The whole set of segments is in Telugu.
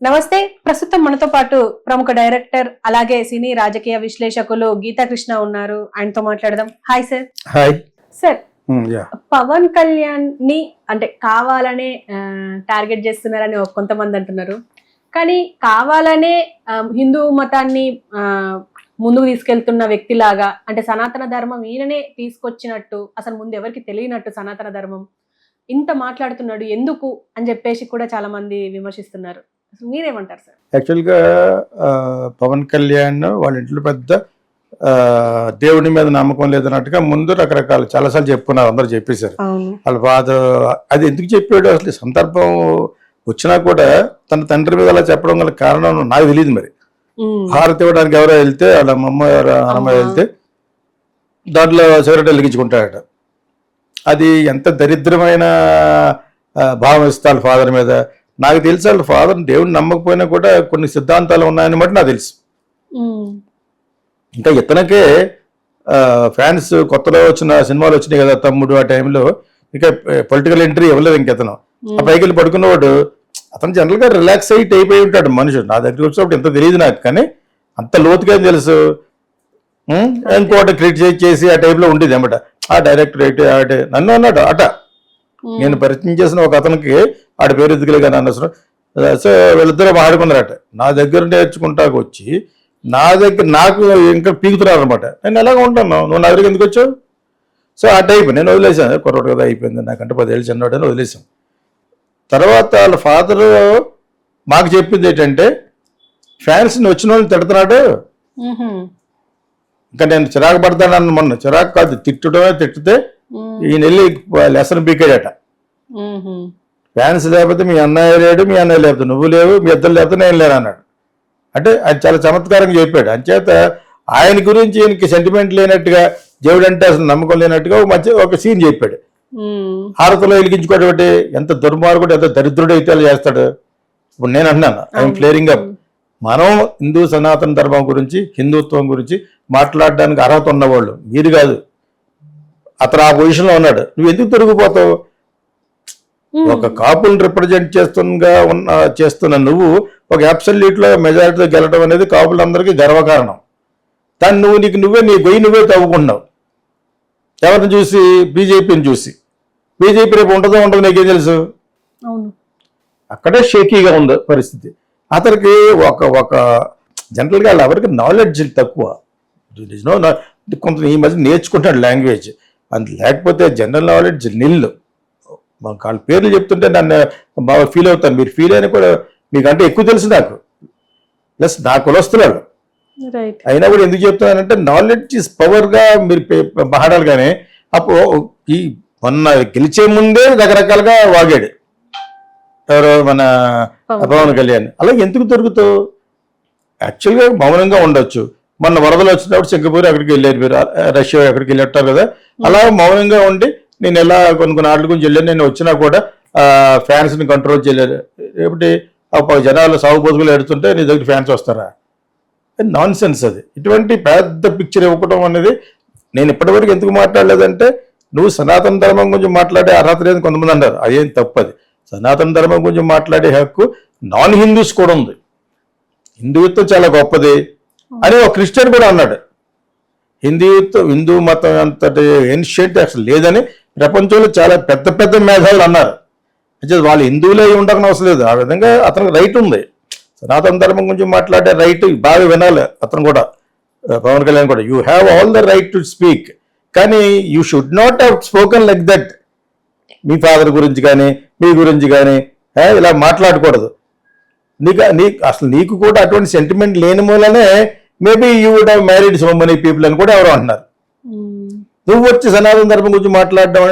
నమస్తే. ప్రస్తుతం మనతో పాటు ప్రముఖ డైరెక్టర్ అలాగే సినీ రాజకీయ విశ్లేషకులు గీతా కృష్ణ ఉన్నారు. ఆయనతో మాట్లాడదాం. Hi sir. Hi sir. Pawan Kalyan ని అంటే కావాలనే టార్గెట్ చేస్తున్నారని కొంతమంది అంటున్నారు. కానీ కావాలనే హిందూ మతాన్ని ముందుకు తీసుకెళ్తున్న వ్యక్తిలాగా, అంటే సనాతన ధర్మం ఈయననే తీసుకొచ్చినట్టు, అసలు ముందు ఎవరికి తెలియనట్టు సనాతన ధర్మం ఇంత మాట్లాడుతున్నాడు ఎందుకు అని చెప్పేసి కూడా చాలా మంది విమర్శిస్తున్నారు. మీరేమంటారు సార్? యాక్చువల్గా పవన్ కళ్యాణ్ వాళ్ళ ఇంట్లో పెద్ద దేవుడి మీద నమ్మకం లేదన్నట్టుగా ముందు రకరకాల చాలాసార్లు చెప్పుకున్నారు, అందరూ చెప్పేశారు. వాళ్ళ ఫాదర్ అది ఎందుకు చెప్పాడు, అసలు సందర్భం వచ్చినా కూడా తన తండ్రి మీద అలా చెప్పడం గల కారణం నాకు తెలియదు. మరి హారతి ఇవ్వడానికి ఎవరో వెళ్తే వాళ్ళ అమ్మ వెళ్తే దాంట్లో సిగరెట్ వెలిగించుకుంటాడట. అది ఎంత దరిద్రమైన భావం ఇస్తారు ఫాదర్ మీద. నాకు తెలిసి వాళ్ళ ఫాదర్ దేవుడిని నమ్మకపోయినా కూడా కొన్ని సిద్ధాంతాలు ఉన్నాయని బట్టి నాకు తెలుసు. ఇంకా ఇతనికే ఫ్యాన్స్ కొత్తలో వచ్చిన సినిమాలు వచ్చినాయి కదా, తమ్ముడు, ఆ టైంలో ఇంకా పొలిటికల్ ఎంట్రీ ఇవ్వలేదు. ఇంకెతను ఆ పైకి వెళ్ళి పడుకున్నవాడు అతను జనరల్గా రిలాక్స్ అయిపోయి ఉంటాడు మనుషుడు. నా దగ్గర వచ్చినప్పుడు ఎంత తెలియదు నాకు, కానీ అంత లోతుగా తెలుసు. ఇంకోటి క్రిటిసైజ్ చేసి ఆ టైప్లో ఉండేది అన్నమాట. ఆ డైరెక్టర్ నన్ను అన్నాడు అట, నేను పరిచయం చేసిన ఒక అతనికి ఆడ పేరు ఎదుగులేగా నన్ను అసలు. సో వీళ్ళిద్దరూ ఆడుకున్నారట. నా దగ్గర నేర్చుకుంటాకు వచ్చి నాకు ఇంకా పీకుతున్నారు అనమాట. నేను ఎలాగ ఉంటాను, నువ్వు నా దగ్గరికి ఎందుకు వచ్చావు? సో ఆ టైప్ నేను వదిలేసాను. కొరటి కదా అయిపోయింది, నాకంటే 10 ఏళ్ళు చిన్నవాడు అని వదిలేసాం. తర్వాత వాళ్ళ ఫాదరు మాకు చెప్పింది ఏంటంటే, ఫ్యాన్స్ని వచ్చిన వాళ్ళని తిడుతున్నాడు. ఇంకా నేను చిరాకు పడతానని, మొన్న చిరాకు కాదు తిట్టడమే, తిట్టితే ఈయన వెళ్ళి లెసన్ పీకాడట. ఫ్యాన్స్ లేకపోతే మీ అన్నయ్య లేడు, మీ అన్నయ్య లేకపోతే నువ్వు లేవు, మీ ఇద్దరు లేకపోతే నేను లేను అన్నాడు. అంటే అది చాలా చమత్కారంగా చెప్పాడు. అంచేత ఆయన గురించి ఈయనకి సెంటిమెంట్ లేనట్టుగా, దేవుడు అంటే అసలు నమ్మకం లేనట్టుగా ఒక సీన్ చెప్పాడు. హారతిలో వెలిగించుకోవడం ఎంత దుర్మార్గుడు, ఎంత దరిద్రుడు అయితే అలా చేస్తాడు. ఇప్పుడు నేను అంటున్నాను, ఐఎమ్ క్లియరింగ్ అప్. మనం హిందూ సనాతన ధర్మం గురించి, హిందుత్వం గురించి మాట్లాడడానికి అర్హత ఉన్నవాళ్ళు, మీరు కాదు. అతను ఆ పొజిషన్లో ఉన్నాడు, నువ్వు ఎందుకు తిరిగిపోతావు? ఒక కాపుల్ని రిప్రజెంట్ చేస్తున్న నువ్వు ఒక అబ్సల్యూట్లో మెజారిటీతో గెలవడం అనేది కాపులందరికీ గర్వకారణం. కానీ నువ్వే నీ గొయ్యి నువ్వే తవ్వుకుంటున్నావు. ఎవరిని చూసి? బీజేపీని చూసి. బీజేపీ రేపు ఉండదో నీకేం తెలుసు? అక్కడే షేకీగా ఉంది పరిస్థితి. అతనికి ఒక జనరల్గా ఎవరికి నాలెడ్జ్ తక్కువ. కొంత ఈ మధ్య నేర్చుకుంటాడు లాంగ్వేజ్, అంత లేకపోతే జనరల్ నాలెడ్జ్ నిల్లు. వాళ్ళ పేర్లు చెప్తుంటే నన్ను బాగా ఫీల్ అవుతాను. మీరు ఫీల్ అయినా కూడా మీకంటే ఎక్కువ తెలుసు నాకు, ప్లస్ నా కులస్తున్నారు. అయినా కూడా ఎందుకు చెప్తున్నానంటే, నాలెడ్జ్ ఇస్ పవర్గా మీరు మాట్లాడాలి. కానీ అప్పుడు ఈ మొన్న గెలిచే ముందే రకరకాలుగా వాగాడు ఎవరో మన పవన్ కళ్యాణ్. అలా ఎందుకు దొరుకుతావు? యాక్చువల్గా మౌనంగా ఉండొచ్చు. మొన్న వరదలు వచ్చినప్పుడు సింగపూర్ అక్కడికి వెళ్ళారు, మీరు రష్యా ఎక్కడికి వెళ్ళారు కదా. అలా మౌనంగా ఉండి నేను ఎలా కొన్ని ఆటల గురించి వెళ్ళాను, నేను వచ్చినా కూడా ఫ్యాన్స్ని కంట్రోల్ చేయలేదు. ఏమిటి జనాలు సాగు బతుకులు ఎడుతుంటే నీ దగ్గర ఫ్యాన్స్ వస్తారా? నాన్ సెన్స్ అది. ఇటువంటి పెద్ద పిక్చర్ ఇవ్వడం అనేది నేను ఇప్పటివరకు ఎందుకు మాట్లాడలేదంటే, నువ్వు సనాతన ధర్మం గురించి మాట్లాడే అర్హత లేదని కొంతమంది అన్నారు. అదేం తప్పది. సనాతన ధర్మం గురించి మాట్లాడే హక్కు నాన్ హిందూస్ కూడా ఉంది. హిందుత్వం చాలా గొప్పది అని ఒక క్రిస్టియన్ కూడా అన్నాడు. హిందూ మతం అంతటి ఏన్షియంట్ అసలు లేదని ప్రపంచంలో చాలా పెద్ద పెద్ద మేధావులు అన్నారు. అంటే వాళ్ళు హిందువులే ఉండకని అవసరం లేదు. ఆ విధంగా అతనికి రైట్ ఉంది. సనాతన ధర్మం గురించి మాట్లాడే రైట్ బాగా వినాలి అతను కూడా, పవన్ కళ్యాణ్ కూడా. You have all the right to speak, కానీ you should not have spoken like that. మీ ఫాదర్ గురించి కానీ మీ గురించి కానీ ఇలా మాట్లాడకూడదు. అసలు నీకు కూడా అటువంటి సెంటిమెంట్ లేని మూలనే maybe you would have married so many people అని కూడా ఎవరో అంటున్నారు. నువ్వు వచ్చి సనాతన ధర్మం గురించి మాట్లాడడం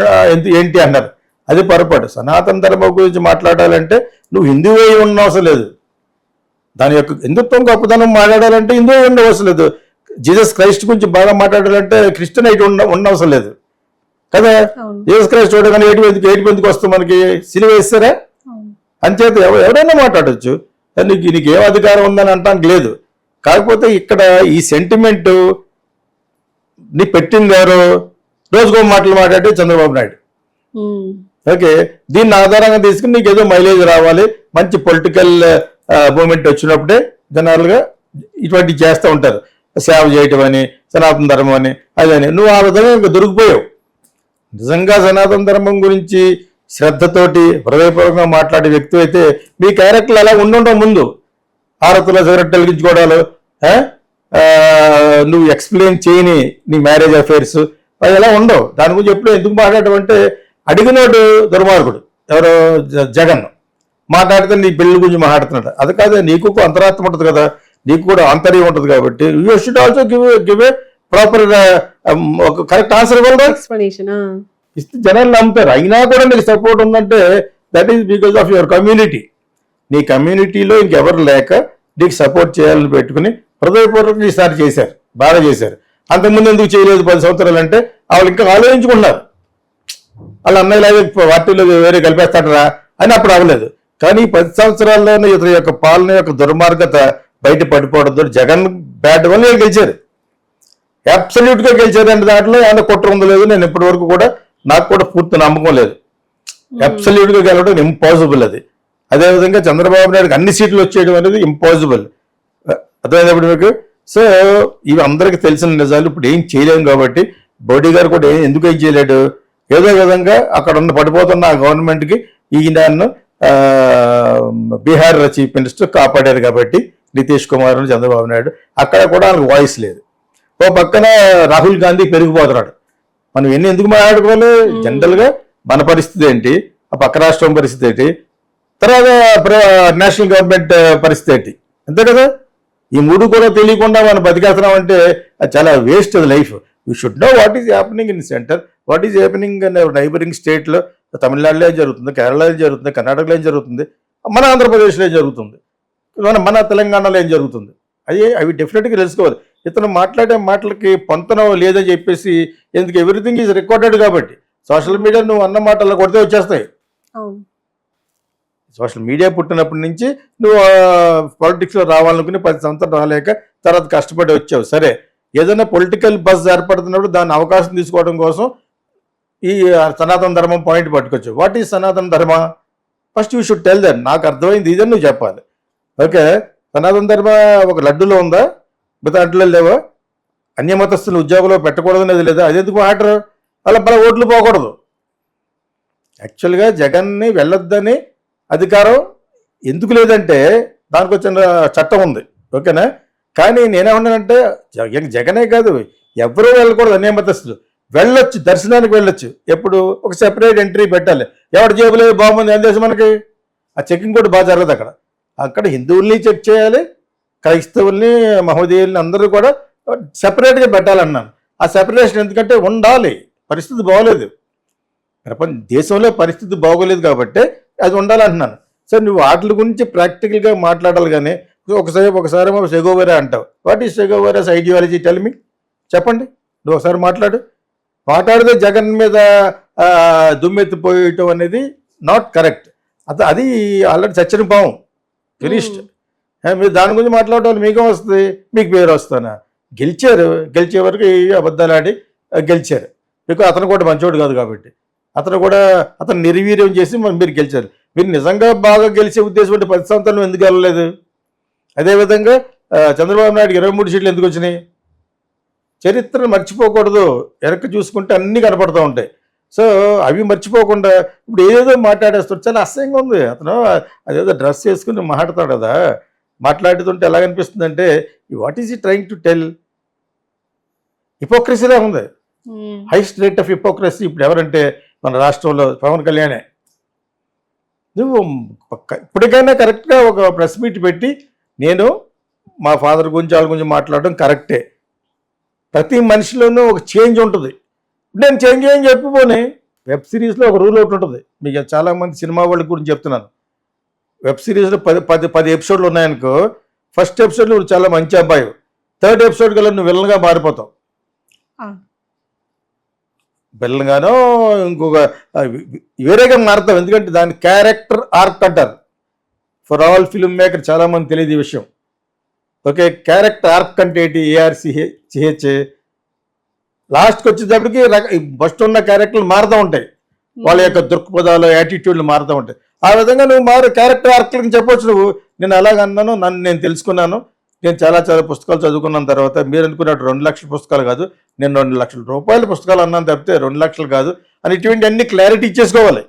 ఏంటి అన్నారు. అది పొరపాటు. సనాతన ధర్మం గురించి మాట్లాడాలంటే నువ్వు హిందువే ఉన్న అవసరం లేదు. దాని యొక్క హిందుత్వం గొప్పతనం మాట్లాడాలంటే హిందువే ఉండ అవసరం లేదు. జీసస్ క్రైస్ట్ గురించి బాగా మాట్లాడాలంటే క్రిస్టియన్ అయితే ఉన్న అవసరం లేదు కదా. జీసస్ క్రైస్ట్ చూడగానే ఏటి ఎందుకు వస్తుంది మనకి? సిలువ వేస్తారా? అంచేత ఎవరైనా మాట్లాడచ్చు. నీకు ఏం అధికారం ఉందని అంటానికి లేదు. కాకపోతే ఇక్కడ ఈ సెంటిమెంట్ నీ పెట్టింది ఎవరు? రోజుకో మాటలు మాట్లాడే చంద్రబాబు నాయుడు. ఓకే, దీన్ని ఆధారంగా తీసుకుని నీకు ఏదో మైలేజ్ రావాలి, మంచి పొలిటికల్ మూమెంట్ వచ్చినప్పుడే జనరల్గా ఇటువంటివి చేస్తూ ఉంటారు, సేవ చేయటం అని, సనాతన ధర్మం అని, అదని. నువ్వు ఆ విధంగా ఇంకా దొరికిపోయావు. నిజంగా సనాతన ధర్మం గురించి శ్రద్ధతోటి హృదయపూర్వకంగా మాట్లాడే వ్యక్తి అయితే మీ క్యారెక్టర్లు అలా ఉండుంటావు. ముందు ఆరతుల సిగరెట్ వెలిగించుకోవడాలు, నువ్వు ఎక్స్ప్లెయిన్ చేయని నీ మ్యారేజ్ అఫైర్స్ అవి ఎలా ఉండవు. దాని గురించి ఎప్పుడు ఎందుకు మాట్లాడటం అంటే అడిగినోడు దుర్మార్గుడు, ఎవరో జగన్ మాట్లాడితే నీ పెళ్లి గురించి మాట్లాడుతున్నాడు. అది కాదు, నీకు అంతరాత్మ ఉంటుంది కదా, నీకు కూడా ఆంతర్యం ఉంటుంది. కాబట్టి you should also give a proper ఒక కరెక్ట్ ఆన్సర్ ఇవ్వాలి. ఎక్స్ప్లనేషన్ ఇస్తే జనాలు నమ్ముతారు. అయినా కూడా నీకు సపోర్ట్ ఉందంటే that is because of your community. నీ కమ్యూనిటీలో ఇంకెవరు లేక నీకు సపోర్ట్ చేయాలని పెట్టుకుని హృదయపూర్వకంగా ఈసారి చేశారు, బాగా చేశారు. అంతకుముందు ఎందుకు చేయలేదు 10 సంవత్సరాలు అంటే వాళ్ళు ఇంకా ఆలోచించుకున్నారు. వాళ్ళ అన్నయ్యలాగే పార్టీలో వేరే కలిపేస్తాడరా అని అప్పుడు అవ్వలేదు. కానీ 10 సంవత్సరాల్లోనే ఇతని యొక్క పాలన యొక్క దుర్మార్గత బయట పడిపోవడంతో జగన్ బ్యాట్ వల్ల గెలిచారు, అబ్సల్యూట్ గా గెలిచారు. అంటే దాంట్లో ఏమన్నా కుట్ర ఉందో లేదు, నేను ఇప్పటి వరకు కూడా నాకు కూడా పూర్తి నమ్మకం లేదు. అబ్సల్యూట్ గా గెలవడం ఇంపాసిబుల్. అది అదేవిధంగా చంద్రబాబు నాయుడుకి అన్ని సీట్లు వచ్చేయడం అనేది ఇంపాసిబుల్. అర్థమైనప్పుడు మీకు. సో ఇవి అందరికీ తెలిసిన నిజాలు. ఇప్పుడు ఏం చేయలేము కాబట్టి మోడీ గారు కూడా ఎందుకు ఏం చేయలేడు, ఏదో విధంగా అక్కడ ఉన్న పడిపోతున్న ఆ గవర్నమెంట్కి ఈయన బీహార్ చీఫ్ మినిస్టర్ కాపాడారు కాబట్టి నితీష్ కుమార్ చంద్రబాబు నాయుడు. అక్కడ కూడా వాళ్ళకి వాయిస్ లేదు. ఓ పక్కన రాహుల్ గాంధీ పెరిగిపోతున్నాడు. మనం ఎన్ని ఎందుకు మాట్లాడుకోవాలి? జనరల్గా మన పరిస్థితి ఏంటి, ఆ పక్క రాష్ట్రం పరిస్థితి ఏంటి, తర్వాత నేషనల్ గవర్నమెంట్ పరిస్థితి ఏంటి, అంతే కదా. ఈ మూడు కూడా తెలియకుండా మనం బతికేస్తున్నాం అంటే అది చాలా వేస్ట్ అది life. You should know what is happening in centre, what is happening in neighbouring స్టేట్లో. తమిళనాడులో ఏం జరుగుతుంది, కేరళలో ఏం జరుగుతుంది, కర్ణాటకలో ఏం జరుగుతుంది, మన ఆంధ్రప్రదేశ్లో ఏం జరుగుతుంది, మన తెలంగాణలో ఏం జరుగుతుంది, అవి డెఫినెట్గా తెలుసుకోవాలి. ఇతను మాట్లాడే మాటలకి పొంతనం లేదని చెప్పేసి, ఎందుకు ఎవ్రీథింగ్ ఈజ్ రికార్డెడ్ కాబట్టి సోషల్ మీడియా నువ్వు అన్న మాటల్లో కొడితే వచ్చేస్తాయి. సోషల్ మీడియా పుట్టినప్పటి నుంచి నువ్వు పాలిటిక్స్లో రావాలనుకుని 10 సంవత్సరాలు రాలేక తర్వాత కష్టపడి వచ్చావు. సరే, ఏదైనా పొలిటికల్ బజ్ ఏర్పడుతున్నప్పుడు దాన్ని అవకాశం తీసుకోవడం కోసం ఈ సనాతన ధర్మం పాయింట్ పట్టుకొచ్చావు. వాట్ ఈజ్ సనాతన ధర్మ? First you should tell that. నాకు అర్థమైంది ఇదని నువ్వు చెప్పాలి. ఓకే, సనాతన ధర్మ ఒక లడ్డులో ఉందా, మిగతా అడ్డులో లేవా? అన్యమతస్తులు ఉద్యోగంలో పెట్టకూడదనేది లేదా? అది ఎందుకు ఆర్డర్? వాళ్ళ ఓట్లు పోకూడదు. యాక్చువల్గా జగన్ని వెళ్ళొద్దని అధికారం ఎందుకు లేదంటే దానికి వచ్చిన చట్టం ఉంది, ఓకేనా. కానీ నేనేమన్నానంటే జగనే కాదు, ఎవరూ వెళ్ళకూడదు. అన్యమతస్తులు వెళ్ళొచ్చు, దర్శనానికి వెళ్ళొచ్చు. ఎప్పుడు ఒక సెపరేట్ ఎంట్రీ పెట్టాలి. ఎవరి జేబులో బాగుంది ఏం దేశం మనకి, ఆ చెకింగ్ కూడా బాగా జరగదు అక్కడ. అక్కడ హిందువుల్ని చెక్ చేయాలి, క్రైస్తవుల్ని, మహోదీయుల్ని అందరూ కూడా సెపరేట్గా పెట్టాలన్నాను. ఆ సెపరేషన్ ఎందుకంటే ఉండాలి, పరిస్థితి బాగోలేదు, దేశంలో పరిస్థితి బాగోలేదు కాబట్టి అది ఉండాలంటున్నాను. సో నువ్వు వాటి గురించి ప్రాక్టికల్గా మాట్లాడాలి. కానీ ఒకసారి సెగోవెరా అంటావు. What is Che Guevara's ideology? Tell me, చెప్పండి. నువ్వు ఒకసారి మాట్లాడితే జగన్ మీద దుమ్మెత్తిపోయటం అనేది నాట్ కరెక్ట్. అది ఆల్రెడీ చచ్చిన పావం, ఫినిష్డ్. మీరు దాని గురించి మాట్లాడటం మీకేం వస్తుంది? మీకు పేరు వస్తానా? గెలిచే వరకు అబద్ధాలు ఆడి గెలిచారు. మీకు అతను కూడా మంచోడు కాదు కాబట్టి అతను నిర్వీర్యం చేసి మీరు గెలిచారు. మీరు నిజంగా బాగా గెలిచే ఉద్దేశం ఉంటే 10 సంవత్సరాలు ఎందుకు వెళ్ళలేదు? అదేవిధంగా చంద్రబాబు నాయుడు 23 సీట్లు ఎందుకు వచ్చినాయి? చరిత్రను మర్చిపోకూడదు. వెనక్కి చూసుకుంటే అన్నీ కనపడుతూ ఉంటాయి. సో అవి మర్చిపోకుండా ఇప్పుడు ఏదేదో మాట్లాడేస్తాడు. చాలా అసహ్యంగా ఉంది. అతను అదేదో డ్రెస్ వేసుకుని మాట్లాడతాడు కదా, మాట్లాడుతుంటే ఎలాగనిపిస్తుంది అంటే వాట్ ఈజ్ ఈ ట్రైంగ్ టు టెల్? హిపోక్రసీలా ఉంది. హైయెస్ట్ రేట్ ఆఫ్ హిపోక్రసీ ఇప్పుడు ఎవరంటే మన రాష్ట్రంలో పవన్ కళ్యాణే. నువ్వు ఇప్పటికైనా కరెక్ట్గా ఒక ప్రెస్ మీట్ పెట్టి నేను మా ఫాదర్ గురించి వాళ్ళ గురించి మాట్లాడడం కరెక్టే. ప్రతి మనిషిలోనూ ఒక చేంజ్ ఉంటుంది. నేను చేంజ్ ఏం చెప్పిపోని. వెబ్ సిరీస్లో ఒక రూల్ ఒకటి ఉంటుంది. మీకు చాలామంది సినిమా వాళ్ళ గురించి చెప్తున్నాను. వెబ్ సిరీస్లో 10 ఎపిసోడ్లు ఉన్నాయనుకో, ఫస్ట్ ఎపిసోడ్లో నువ్వు చాలా మంచి అబ్బాయి, 3rd ఎపిసోడ్ కల్లా నువ్వు విలన్గా మారిపోతావు. విలన్గానో ఇంకొక వేరేగా మారుతావు. ఎందుకంటే దాని క్యారెక్టర్ ఆర్క్ అంటారు. ఫర్ ఆల్ ఫిల్మ్ మేకర్ చాలామంది తెలియదు ఈ విషయం. ఓకే, క్యారెక్టర్ ఆర్క్ అంటే ఏంటి? ARCH. లాస్ట్కి వచ్చేటప్పటికి ఫస్ట్ ఉన్న క్యారెక్టర్లు మారుతూ ఉంటాయి. వాళ్ళ యొక్క దృక్పథాలు, యాటిట్యూడ్లు మారుతూ ఉంటాయి. ఆ విధంగా నువ్వు క్యారెక్టర్ ఆర్క్లకి చెప్పొచ్చు. నువ్వు నేను అలాగన్నాను, నన్ను నేను తెలుసుకున్నాను, నేను చాలా చాలా పుస్తకాలు చదువుకున్న తర్వాత మీరు అనుకున్నట్టు 2 లక్షల పుస్తకాలు కాదు, నేను 2 లక్షల రూపాయల పుస్తకాలు అన్నాను తప్పితే 2 లక్షలు కాదు అని ఇటువంటి అన్ని క్లారిటీ ఇచ్చేసుకోవాలి.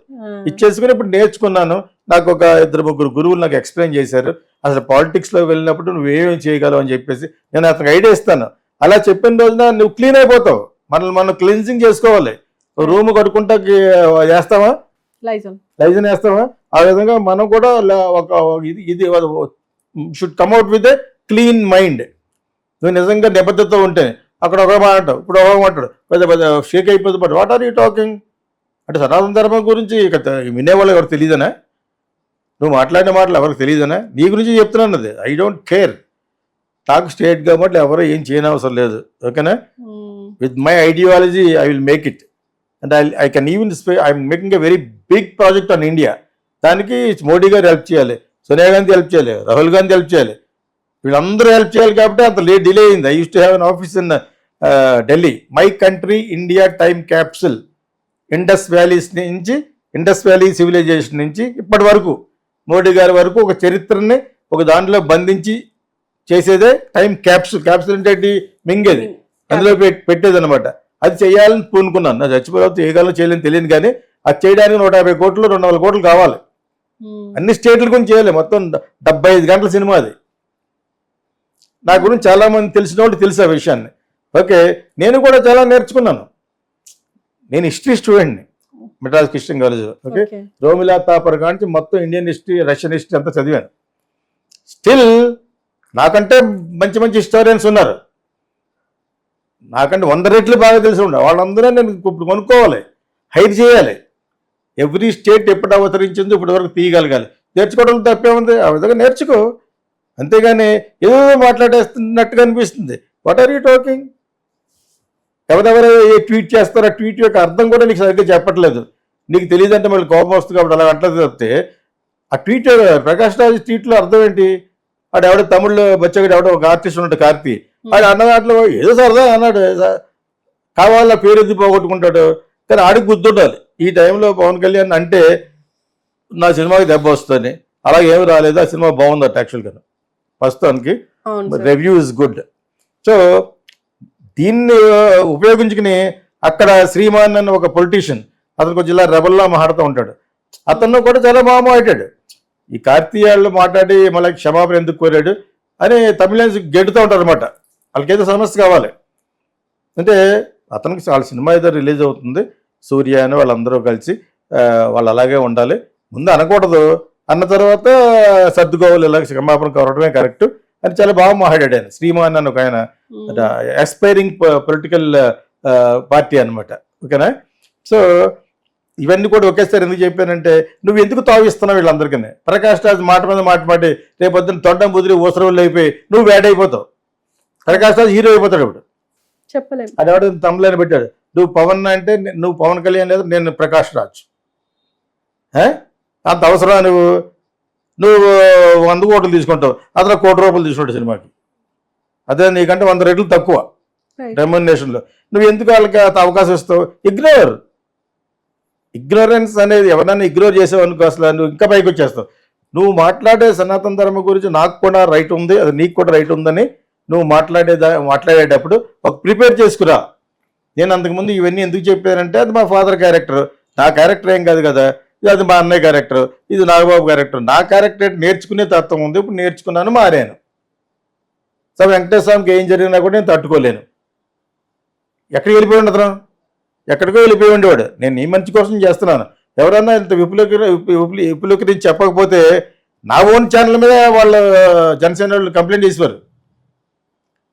ఇచ్చేసుకుని ఇప్పుడు నేర్చుకున్నాను. నాకు ఒక 2-3 గురువులు నాకు ఎక్స్ప్లెయిన్ చేశారు. అసలు పాలిటిక్స్లో వెళ్ళినప్పుడు నువ్వు ఏమేమి చేయగలవు అని చెప్పేసి నేను అతనికి ఐడియా ఇస్తాను. అలా చెప్పిన రోజున నువ్వు క్లీన్ అయిపోతావు. మనల్ని మనం క్లీన్సింగ్ చేసుకోవాలి. రూమ్ కట్టుకుంటా చేస్తావా, లైజన్ వేస్తావా, ఆ విధంగా మనం కూడా ఒక ఇది should కమ్అట్ with a clean mind. నువ్వు నిజంగా నిబద్ధతతో ఉంటే అక్కడ ఒక మాట అంటావు, ఇప్పుడు ఒక మాట్లాడు పెద్ద పెద్ద షేక్ అయిపోతుంది. But what are you talking అంటే సనాతన ధర్మం గురించి వినేవాళ్ళు ఎవరికి తెలియదనా? నువ్వు మాట్లాడిన మాటలు ఎవరికి తెలియదనా? నీ గురించి చెప్తున్నాను. అది ఐ డోంట్ కేర్. నాకు స్టేట్ గవర్నమెంట్ ఎవరో ఏం చేయని అవసరం లేదు. ఓకేనా? With my ideology I will make it and I can even I'm making a very big project on India. దానికి మోడీ గారు హెల్ప్ చేయాలి, సోనియా గాంధీ హెల్ప్ చేయాలి, రాహుల్ గాంధీ హెల్ప్ చేయాలి, వీళ్ళందరూ హెల్ప్ చేయాలి. కాబట్టి అంత డిలే అయింది. I use to have an office in Delhi. My country India time capsule Indus Valley civilization నుంచి ఇప్పటి వరకు మోడీ గారి వరకు ఒక చరిత్రని ఒక దాంట్లో బంధించి చేసేదే టైం క్యాప్సుల్. క్యాప్సుల్ అంటే మింగేది, అందులో పెట్టేది అనమాట. అది చేయాలని పూనుకున్నాను. నా చచ్చిపోతే చేయగలను చేయలేని తెలియదు, కానీ అది చేయడానికి 150 కోట్లు 200 కోట్లు కావాలి. అన్ని స్టేట్ల గురించి చేయాలి. మొత్తం 75 గంటల సినిమా అది. నా గురించి చాలా మంది తెలిసిన వాళ్ళు తెలుసు ఆ విషయాన్ని. ఓకే, నేను కూడా చాలా నేర్చుకున్నాను. నేను హిస్టరీ స్టూడెంట్ని Madras Christian college. Okay, Romila Thapar కాంచి మొత్తం ఇండియన్ హిస్టరీ, రష్యన్ హిస్టరీ అంతా చదివాను. స్టిల్ నాకంటే మంచి మంచి హిస్టోరియన్స్ ఉన్నారు. నాకంటే 100 రెట్లు బాగా తెలిసి ఉండే వాళ్ళందరూ నేను ఇప్పుడు కొనుక్కోవాలి, హైర్ చేయాలి. ఎవ్రీ స్టేట్ ఎప్పుడు అవతరించిందో ఇప్పటి వరకు తీయగలగాలి. నేర్చుకోవడం తప్పే ఉంది, ఆ విధంగా నేర్చుకో. అంతేగాని ఏదో మాట్లాడేస్తున్నట్టుగా అనిపిస్తుంది. What are you talking? ఎవరెవరు ఏ ట్వీట్ చేస్తారో ఆ ట్వీట్ యొక్క అర్థం కూడా నీకు సరిగ్గా చెప్పట్లేదు. నీకు తెలియదంటే మళ్ళీ కోపం వస్తుంది కాబట్టి అలా అంటది తప్పితే ఆ ట్వీట్ ప్రకాష్ రాజ్ ట్వీట్లో అర్థం ఏంటి? వాడు ఎవడో తమిళ్లో బచ్చగాడు ఎవడో ఒక ఆర్టిస్ట్ ఉన్నాడు కార్తీ, వాడు అన్న దాంట్లో ఏదో సరదా అన్నాడు, కావాలా పేరు ఎత్తి పోగొట్టుకుంటాడు. కానీ ఆడికి గుర్తుండాలి ఈ టైంలో పవన్ కళ్యాణ్ అంటే నా సినిమాకి దెబ్బ వస్తుంది. అలాగే ఏమి రాలేదు, ఆ సినిమా బాగుందట యాక్చువల్గా ప్రస్తుతానికి, రివ్యూ ఇస్ గుడ్. సో దీన్ని ఉపయోగించుకుని అక్కడ శ్రీమాన్ అన్న ఒక పొలిటీషియన్, అతను కొంచెం ఇలా రెబల్లా మాట్లాడుతూ ఉంటాడు. అతను కూడా చాలా బాగా మాట్లాడాడు. ఈ కార్తీయాళ్ళు మాట్లాడి మళ్ళీ క్షమాపణ ఎందుకు కోరాడు అని తమిళన్స్ గెడుతూ ఉంటారు అనమాట. వాళ్ళకేదో సమస్య కావాలి అంటే అతనికి వాళ్ళ సినిమా ఏదో రిలీజ్ అవుతుంది, సూర్య అని వాళ్ళందరూ కలిసి వాళ్ళు అలాగే ఉండాలి, ముందు అనకూడదు, అన్న తర్వాత సర్దుకోవాలి, ఇలా క్షమాపణ కోరడమే కరెక్ట్ అని చాలా బాగా మాట్లాడాడు ఆయన. శ్రీమాన్ అని ఒక ఆయన ఎస్పైరింగ్ పొలిటికల్ పార్టీ అనమాట. ఓకేనా? సో ఇవన్నీ కూడా ఒకేసారి ఎందుకు చెప్పానంటే నువ్వు ఎందుకు తావిస్తున్నావు వీళ్ళందరికీ. ప్రకాష్ రాజ్ మాట మీద మాటి రేపొద్దున తొండం బుదిరి ఊసరవులు అయిపోయి నువ్వు బ్యాడ్ అయిపోతావు. ప్రకాష్ రాజ్ హీరో అయిపోతాడు ఇప్పుడు. చెప్పలేదు అది ఎవడ తమ్ములని పెట్టాడు, నువ్వు పవన్ అంటే నువ్వు పవన్ కళ్యాణ్ లేదు, నేను ప్రకాష్ రాజ్. అంత అవసరం నువ్వు 100 కోట్లు తీసుకుంటావు, అతను 1 కోటి రూపాయలు తీసుకుంటావు సినిమాకి. అదే నీకంటే 100 రెట్లు తక్కువ రెమ్యునరేషన్లో. నువ్వు ఎందుకు వాళ్ళకి అవకాశం ఇస్తావు? ఇగ్నోరెన్స్ అనేది ఎవరైనా ఇగ్నోర్ చేసావు అనుకో అసలు నువ్వు ఇంకా పైకి వచ్చేస్తావు. నువ్వు మాట్లాడే సనాతన ధర్మం గురించి నాకు కూడా రైట్ ఉంది, అది నీకు కూడా రైట్ ఉందని నువ్వు మాట్లాడేటప్పుడు ఒక ప్రిపేర్ చేసుకురా. నేను అంతకుముందు ఇవన్నీ ఎందుకు చెప్పానంటే అది మా ఫాదర్ క్యారెక్టర్, నా క్యారెక్టర్ ఏం కాదు కదా, అది మా అన్నయ్య క్యారెక్టర్, ఇది నాగబాబు క్యారెక్టర్. నా క్యారెక్టర్ నేర్చుకునే తత్వం ఉంది, ఇప్పుడు నేర్చుకున్నాను, మారాను. సో వెంకటేశ్వర స్వామికి ఏం జరిగినా కూడా నేను తట్టుకోలేను. ఎక్కడికి వెళ్ళిపోయి ఉండదు, ఎక్కడికో వెళ్ళిపోయి ఉండేవాడు. నేను నీ మంచి కోసం చేస్తున్నాను. ఎవరన్నా ఇంత విపులీకరించి చెప్పకపోతే నా ఓన్ ఛానల్ మీద వాళ్ళు జనసేన వాళ్ళు కంప్లైంట్ చేసేవారు.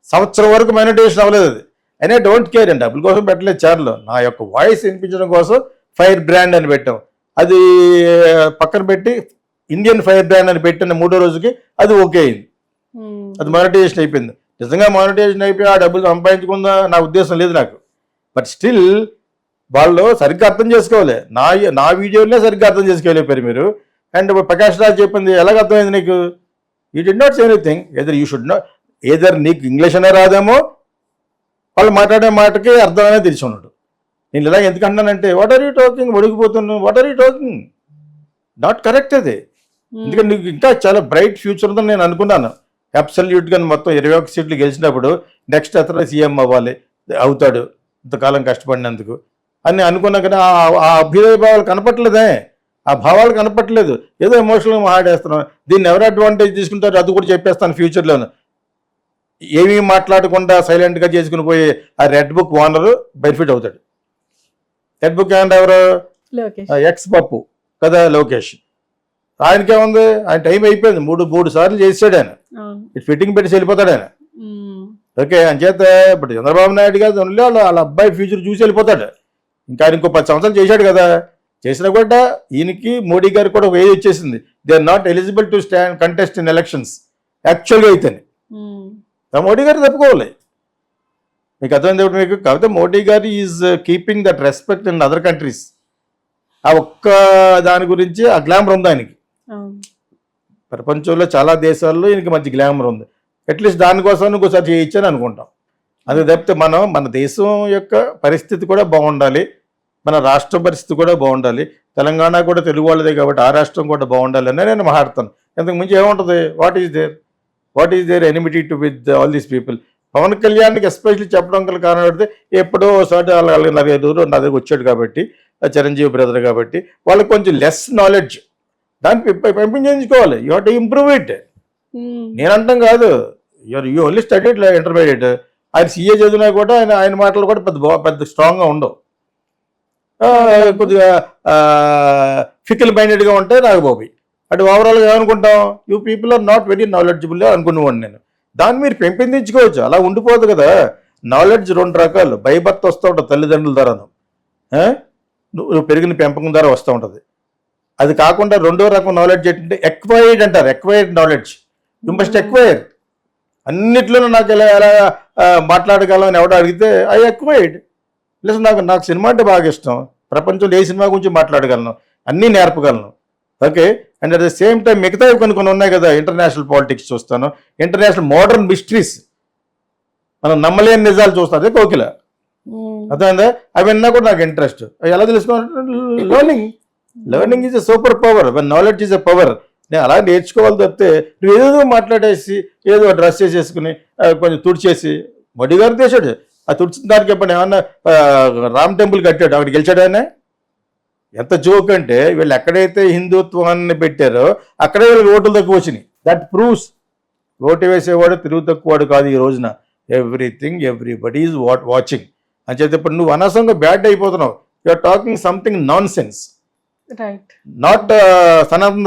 సంవత్సరం వరకు మానిటైజేషన్ అవ్వలేదు అది. అయినా డోంట్ కేర్ అండి, డబ్బుల కోసం పెట్టలేదు ఛానల్. నా యొక్క వాయిస్ వినిపించడం కోసం ఫైర్ బ్రాండ్ అని పెట్టాం. అది పక్కన పెట్టి ఇండియన్ ఫైర్ బ్రాండ్ అని పెట్టిన 3వ రోజుకి అది ఓకే అయింది, అది మానిటైజేషన్ అయిపోయింది. నిజంగా మానిటైజేషన్ అయిపోయి ఆ డబ్బులు సంపాదించుకుందా నా ఉద్దేశం లేదు నాకు. బట్ స్టిల్ వాళ్ళు సరిగ్గా అర్థం చేసుకోవాలి. నా వీడియోనే సరిగ్గా అర్థం చేసుకోలేపారు మీరు. అండ్ ప్రకాష్ రాజ్ చెప్పింది ఎలాగ అర్థమైంది నీకు? You did not say anything. Either నీకు ఇంగ్లీష్ అనే రాదేమో, వాళ్ళు మాట్లాడే మాటకి అర్థం అనేది తెలిసి ఉన్నాడు. నేను ఇలా ఎందుకు అంటానంటే వాట్ ఆర్ యూ టాకింగ్, ఒడిగిపోతున్నావు, what are you talking, not correct. అది ఎందుకంటే నీకు ఇంకా చాలా బ్రైట్ ఫ్యూచర్ ఉందని నేను అనుకున్నాను. అబ్సల్యూట్గా మొత్తం 21 సీట్లు గెలిచినప్పుడు నెక్స్ట్ అతను సీఎం అవ్వాలి, అవుతాడు ఇంతకాలం కష్టపడినందుకు అని అనుకున్నా. కానీ ఆ అభ్యుదయ భావాలు కనపట్లేదే, ఆ భావాలు కనపట్లేదు. ఏదో ఎమోషనల్గా మాట్లాడేస్తున్నాం. దీన్ని ఎవరు అడ్వాంటేజ్ తీసుకుంటారు అది కూడా చెప్పేస్తాను ఫ్యూచర్లోను. ఏమీ మాట్లాడకుండా సైలెంట్గా చేసుకుని పోయి ఆ రెడ్ బుక్ ఓనరు బెనిఫిట్ అవుతాడు. రెడ్ బుక్ ఏమంటే ఎవరు? ఎక్స్ పప్పు కదా, లోకేష్. ఆయనకేముంది, ఆయన టైం అయిపోయింది, మూడు సార్లు చేసాడు ఆయన. ఇటు ఫిట్టింగ్ పెట్టి వెళ్ళిపోతాడు ఆయన. ఓకే, అంచేత ఇప్పుడు చంద్రబాబు నాయుడు గారు వాళ్ళ అబ్బాయి ఫ్యూచర్ చూసి వెళ్ళిపోతాడు. ఇంకా ఆయన ఇంకో 10 సంవత్సరాలు చేశాడు కదా, చేసినా కూడా ఈయనకి మోడీ గారు కూడా ఒక ఏజ్ వచ్చేసింది. They are not eligible to stand contest in elections యాక్చువల్గా అయితేనే. మోడీ గారు తప్పుకోవాలి. మీకు అర్థమైంది మీకు. కాకపోతే మోడీ గారు is keeping that respect in other countries. ఆ ఒక్క దాని గురించి ఆ గ్లామర్ ఉంది ఆయనకి. ప్రపంచంలో చాలా దేశాల్లో ఈయనకి మంచి గ్లామర్ ఉంది. అట్లీస్ట్ దానికోసం ఇంకోసారి చేయొచ్చని అనుకుంటాం. అది తప్పితే మన దేశం యొక్క పరిస్థితి కూడా బాగుండాలి, మన రాష్ట్ర పరిస్థితి కూడా బాగుండాలి, తెలంగాణ కూడా తెలుగు వాళ్ళదే కాబట్టి ఆ రాష్ట్రం కూడా బాగుండాలి అని నేను మాట్లాడతాను. ఇంతకు మించి ఏముంటుంది? What is there enmity to with all these people? Pawan కళ్యాణ్కి ఎస్పెషల్లీ చెప్పడం గల కారణం పెడితే ఎప్పుడో ఒకసారి వాళ్ళ నా దగ్గర వచ్చాడు కాబట్టి, చిరంజీవి బ్రదర్ కాబట్టి వాళ్ళకి కొంచెం లెస్ నాలెడ్జ్, దాన్ని పెంపించుకోవాలి. You have to improve it. నేను అంటాం కాదు, యూ ఓన్లీ స్టడీడ్ ఇంటర్మీడియట్. ఆయన సీఏ చదివినా కూడా ఆయన మాటలు కూడా పెద్ద స్ట్రాంగ్గా ఉండవు, కొద్దిగా ఫికల్ మైండెడ్గా ఉంటాయి నాగబాబు. అంటే ఓవరాల్గా ఏమనుకుంటాం, you people are not very knowledgeable అనుకునేవాడిని నేను. దాన్ని మీరు పెంపొందించుకోవచ్చు, అలా ఉండిపోదు కదా. నాలెడ్జ్ 2 రకాలు, భయభక్తి వస్తూ ఉంటుంది తల్లిదండ్రుల ద్వారాను, నువ్వు పెరిగిన పెంపకం ద్వారా వస్తూ ఉంటుంది. అది కాకుండా 2వ రకం నాలెడ్జ్ ఏంటంటే ఎక్వైర్డ్ అంటారు. Acquired knowledge, you must acquire. అన్నిట్లోనూ నాకు ఎలా మాట్లాడగలం అని ఎవడో అడిగితే ఐ ఎక్వైర్డ్. లేదు, నాకు సినిమా అంటే బాగా ఇష్టం, ప్రపంచంలో ఏ సినిమా గురించి మాట్లాడగలను, అన్నీ నేర్పగలను. Okay, and at the same time మిగతావి కొన్ని ఉన్నాయి కదా, ఇంటర్నేషనల్ పాలిటిక్స్ చూస్తాను, ఇంటర్నేషనల్ మోడర్న్ మిస్టరీస్, మనం నమ్మలేని నిజాలు చూస్తాను. అదే కోకిల, అర్థమైందా? అవన్నీ కూడా నాకు ఇంట్రెస్ట్. ఎలా తెలుసుకోవాలి? Learning is a super power, knowledge is a power. నేను అలా నేర్చుకోవాలి తప్పితే నువ్వు ఏదో మాట్లాడేసి ఏదో డ్రెస్ చేసేసుకుని కొంచెం తుడిచేసి, మోడీ గారు చేశాడు ఆ తుడిచిన దానికి ఎప్పుడు ఏమన్నా రామ్ టెంపుల్ కట్టాడు, అక్కడ గెలిచాడు ఆయన. ఎంత జోక్ అంటే వీళ్ళు ఎక్కడైతే హిందుత్వాన్ని పెట్టారో అక్కడే వీళ్ళకి ఓట్లు తక్కువ వచ్చినాయి. దట్ ప్రూవ్స్ ఓటు వేసేవాడు తిరుగు తక్కువవాడు కాదు ఈ రోజున. ఎవ్రీబడి ఈజ్ వాచింగ్ అని చెప్పి ఇప్పుడు నువ్వు అనవసరంగా బ్యాడ్ అయిపోతున్నావు. You are talking something nonsense. Not Sanatana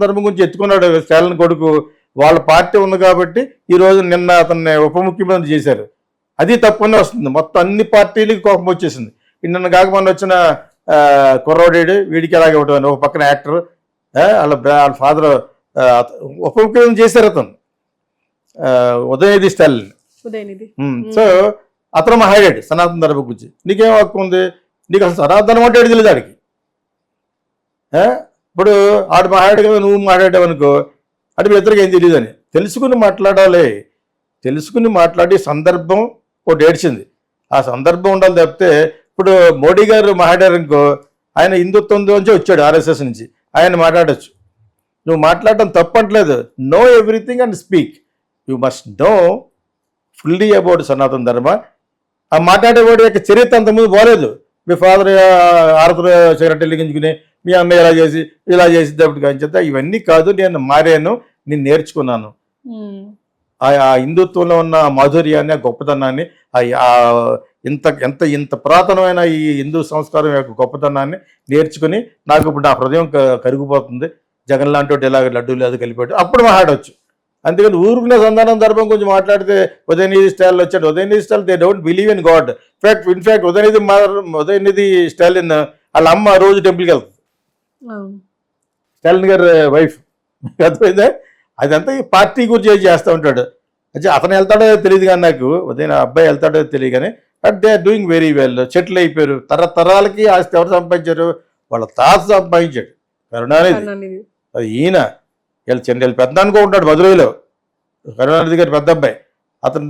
ధర్మం గురించి ఎత్తుకున్నాడు స్టాలిన్ కొడుకు. వాళ్ళ పార్టీ ఉంది కాబట్టి ఈ రోజు నిన్న అతన్ని ఉప ముఖ్యమంత్రి చేశారు. అది తప్పనే వస్తుంది, మొత్తం అన్ని పార్టీలకి కోపం వచ్చేసింది. నిన్న కాక మొన్న వచ్చిన కుర్రోడేడు వీడికి ఎలాగ ఇవ్వడం, ఒక పక్కన యాక్టర్ వాళ్ళ ఫాదర్ ఉప ముఖ్యమంత్రి చేశారు అతను, ఉదయనిధి స్టాలిన్. సో అతను మాట్లాడాడు సనాతన ధర్మం గురించి. నీకేం హక్కు ఉంది? నీకు అసలు సనాతన ధర్మం అంటే తెలియదు ఆడికి. ఇప్పుడు ఆడు మాట్లాడాడు కదా, నువ్వు మాట్లాడావు అనుకో, అంటే మీ ఇద్దరికి ఏం తెలియదు అని తెలుసుకుని మాట్లాడాలి. తెలుసుకుని మాట్లాడి సందర్భం ఒకటి ఏడ్చింది, ఆ సందర్భం ఉండాలి తప్పితే. ఇప్పుడు మోడీ గారు మాట్లాడారు అనుకో, ఆయన హిందుత్వంలోంచి వచ్చాడు ఆర్ఎస్ఎస్ నుంచి, ఆయన మాట్లాడచ్చు. నువ్వు మాట్లాడటం తప్పట్లేదు. Know everything and speak. You must know fully about Sanatana Dharma. ఆ మాట్లాడేవాడి యొక్క చరిత్ర అంతకుముందు పోలేదు. మీ ఫాదర్ ఆరతులు సిగరెట్ వెలిగించుకుని మీ అమ్మాయి ఇలా చేసి తప్పటిగా చెప్తా ఇవన్నీ కాదు. నేను మారాను, నేను నేర్చుకున్నాను. ఆ హిందుత్వంలో ఉన్న మాధుర్యాన్ని, ఆ గొప్పతనాన్ని, ఇంత పురాతనమైన ఈ హిందూ సంస్కారం యొక్క గొప్పతనాన్ని నేర్చుకుని నాకు ఇప్పుడు నా హృదయం కరిగిపోతుంది. జగన్ లాంటి వాటి ఇలాగ లడ్డూ లేదు కలిపాడు, అప్పుడు మాట్లాడవచ్చు. అందుకని ఊరుకునే సంధానం ధర్మం గురించి మాట్లాడితే ఉదయనిధి స్టాలిన్ వచ్చాడు. Udhayanidhi Stalin they don't believe in God. In fact Udhayanidhi Stalin వాళ్ళ అమ్మ రోజు టెంపుల్కి వెళ్తుంది, స్టాలిన్ గారి వైఫ్. అర్థమైందా? అదంతా ఈ పార్టీ గురించి చేస్తూ ఉంటాడు. అంటే అతను వెళ్తాడో తెలియదు కానీ, నాకు ఉదయం అబ్బాయి వెళ్తాడో తెలియదు కానీ, but they are doing very well. Settle అయిపోయారు. తరతరాలకి ఆస్తి ఎవరు సంపాదించారు? వాళ్ళ తాత సంపాదించాడు, కరుణానిధి. అది ఈయన వీళ్ళ పెద్ద అనుకో ఉంటాడు మధురైలో, కరుణానిధి గారి పెద్ద అబ్బాయి. అతను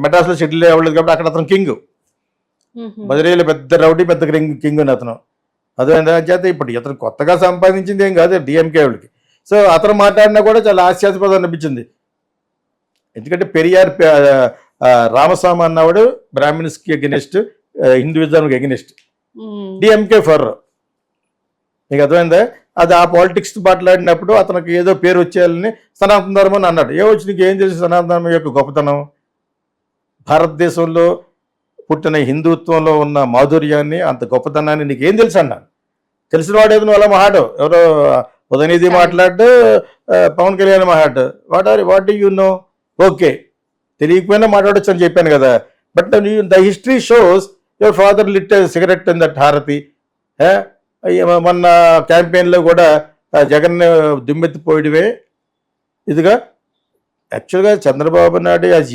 మెడ్రాస్లో సెటిల్ అవ్వలేదు కాబట్టి అక్కడ అతను కింగ్. మధురైలో పెద్ద రౌడీ, పెద్ద కింగ్ అని అతను. అదే చేత ఇప్పుడు ఇతను కొత్తగా సంపాదించింది ఏం కాదు డిఎంకే వాళ్ళకి. సో అతను మాట్లాడినా కూడా చాలా హాస్యాస్పదం అనిపించింది. ఎందుకంటే పెరియార్ రామస్వామి అన్నవాడు బ్రాహ్మిన్స్కి ఎగెనిస్ట్, హిందూయిజంకి ఎగెనిస్ట్, డిఎంకే ఫర్. మీకు అర్థమైందా? అది ఆ పాలిటిక్స్ మాట్లాడినప్పుడు అతనికి ఏదో పేరు వచ్చేయాలని సనాతన ధర్మం అని అన్నాడు. ఏమొచ్చి నీకు ఏం తెలుసు సనాతన ధర్మం యొక్క గొప్పతనం? భారతదేశంలో పుట్టిన హిందుత్వంలో ఉన్న మాధుర్యాన్ని, అంత గొప్పతనాన్ని నీకేం తెలుసు అన్నాను. తెలిసిన వాడు ఏదో అలా మహాడు, ఎవరో ఉదయనిధి మాట్లాడు, పవన్ కళ్యాణ్ మాట్లాడు, what do you know? Okay, తెలియకపోయినా మాట్లాడచ్చు అని చెప్పాను కదా. But the history shows your father lit cigarette in that aarti. మొన్న క్యాంపెయిన్లో కూడా జగన్ దుమ్మెత్తిపోయడమే ఇదిగా. యాక్చువల్గా చంద్రబాబు నాయుడు